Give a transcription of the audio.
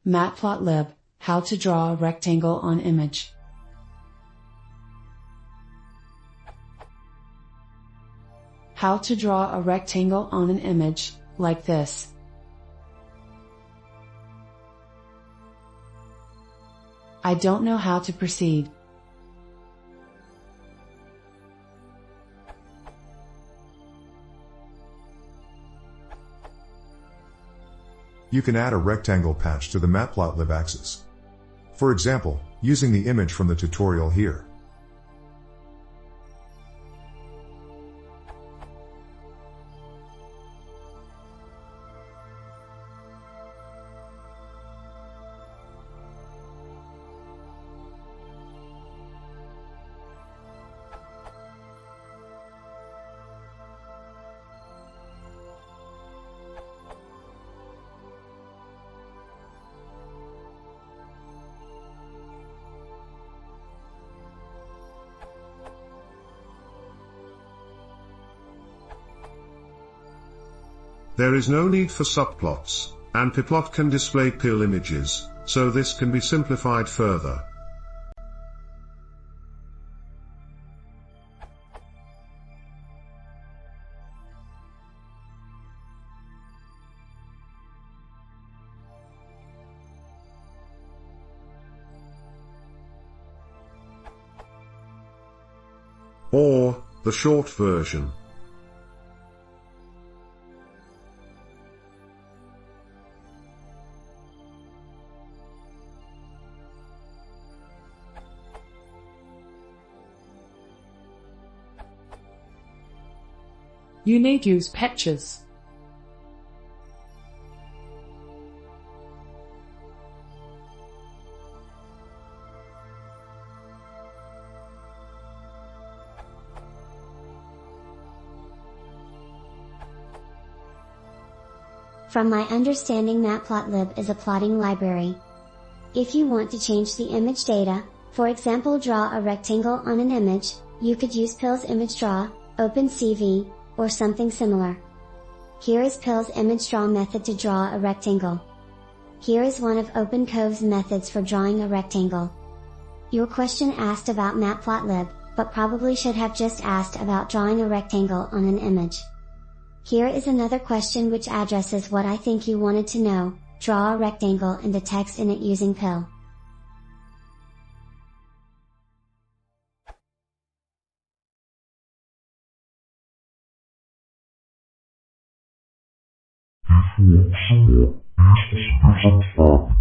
Matplotlib, how to draw a rectangle on image. How to draw a rectangle on an image, like this. I don't know how to proceed. You can add a rectangle patch to the matplotlib axis. For example, using the image from the tutorial here. There is no need for subplots, and matplot can display pill images, so this can be simplified further. Or, the short version. You need use patches. From my understanding, matplotlib is a plotting library. If you want to change the image data, for example draw a rectangle on an image, you could use Pill's image draw, OpenCV, or something similar. Here is Pill's image draw method to draw a rectangle. Here is one of OpenCove's methods for drawing a rectangle. Your question asked about matplotlib, but probably should have just asked about drawing a rectangle on an image. Here is another question which addresses what I think you wanted to know: draw a rectangle and the text in it using Pill. If you want some more, use this present for